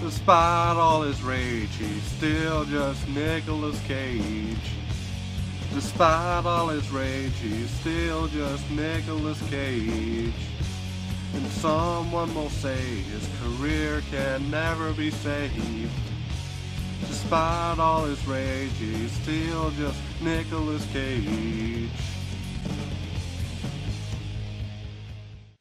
Despite all his rage, he's still just Nicolas Cage. Despite all his rage, he's still just Nicolas Cage. And someone will say his career can never be saved. Despite all his rage, he's still just Nicolas Cage.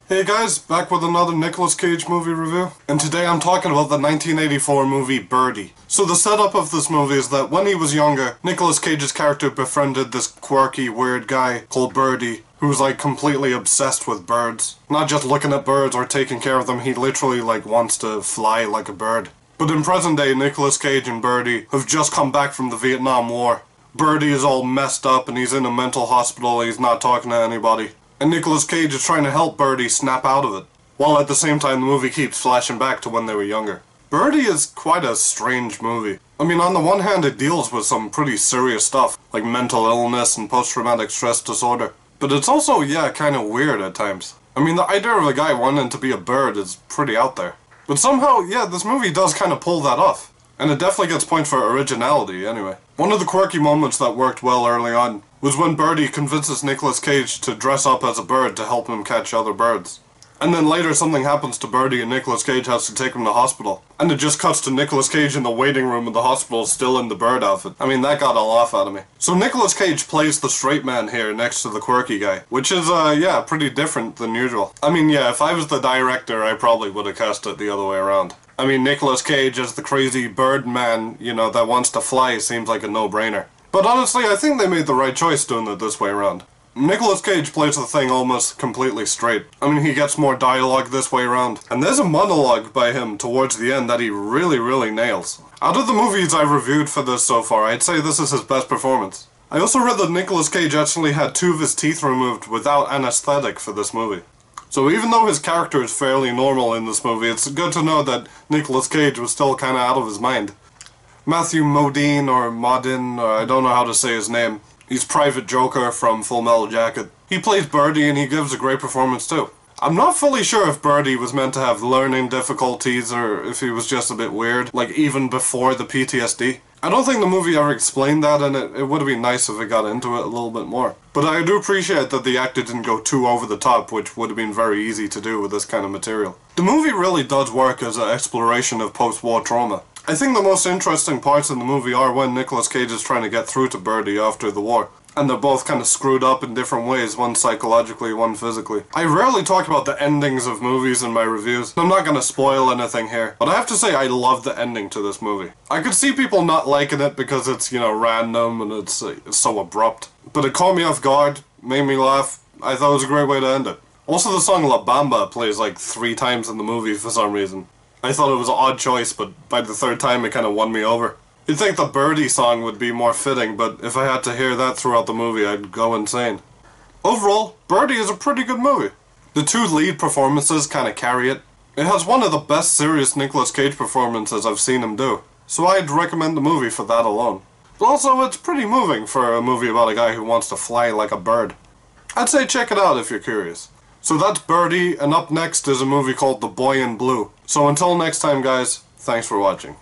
Hey guys, back with another Nicolas Cage movie review, and today I'm talking about the 1984 movie Birdy. So the setup of this movie is that when he was younger, Nicolas Cage's character befriended this quirky, weird guy called Birdy, who was like completely obsessed with birds. Not just looking at birds or taking care of them, he literally like wants to fly like a bird. But in present day, Nicolas Cage and Birdy have just come back from the Vietnam War. Birdy is all messed up and he's in a mental hospital, he's not talking to anybody. And Nicolas Cage is trying to help Birdy snap out of it, while at the same time the movie keeps flashing back to when they were younger. Birdy is quite a strange movie. I mean, on the one hand it deals with some pretty serious stuff, like mental illness and post-traumatic stress disorder. But it's also, yeah, kind of weird at times. I mean, the idea of a guy wanting to be a bird is pretty out there. But somehow, yeah, this movie does kind of pull that off. And it definitely gets points for originality, anyway. One of the quirky moments that worked well early on was when Birdy convinces Nicolas Cage to dress up as a bird to help him catch other birds. And then later something happens to Birdy and Nicolas Cage has to take him to hospital. And it just cuts to Nicolas Cage in the waiting room of the hospital still in the bird outfit. I mean, that got a laugh out of me. So Nicolas Cage plays the straight man here next to the quirky guy, which is, yeah, pretty different than usual. I mean, yeah, if I was the director, I probably would have cast it the other way around. I mean, Nicolas Cage as the crazy bird man, you know, that wants to fly seems like a no-brainer. But honestly, I think they made the right choice doing it this way around. Nicolas Cage plays the thing almost completely straight. I mean, he gets more dialogue this way around. And there's a monologue by him towards the end that he really nails. Out of the movies I've reviewed for this so far, I'd say this is his best performance. I also read that Nicolas Cage actually had 2 of his teeth removed without anesthetic for this movie. So even though his character is fairly normal in this movie, it's good to know that Nicolas Cage was still kinda out of his mind. Matthew Modine, or Modin, or I don't know how to say his name. He's Private Joker from Full Metal Jacket. He plays Birdy and he gives a great performance too. I'm not fully sure if Birdy was meant to have learning difficulties or if he was just a bit weird, like even before the PTSD. I don't think the movie ever explained that, and it would have been nice if it got into it a little bit more. But I do appreciate that the actor didn't go too over the top, which would have been very easy to do with this kind of material. The movie really does work as an exploration of post-war trauma. I think the most interesting parts in the movie are when Nicolas Cage is trying to get through to Birdy after the war. And they're both kind of screwed up in different ways, one psychologically, one physically. I rarely talk about the endings of movies in my reviews. I'm not gonna spoil anything here, but I have to say I love the ending to this movie. I could see people not liking it because it's, you know, random and it's so abrupt. But it caught me off guard, made me laugh. I thought it was a great way to end it. Also, the song La Bamba plays like 3 times in the movie for some reason. I thought it was an odd choice, but by the 3rd time it kind of won me over. You'd think the Birdy song would be more fitting, but if I had to hear that throughout the movie, I'd go insane. Overall, Birdy is a pretty good movie. The 2 lead performances kind of carry it. It has one of the best serious Nicolas Cage performances I've seen him do, so I'd recommend the movie for that alone. But also, it's pretty moving for a movie about a guy who wants to fly like a bird. I'd say check it out if you're curious. So that's Birdy, and up next is a movie called The Boy in Blue. So until next time guys, thanks for watching.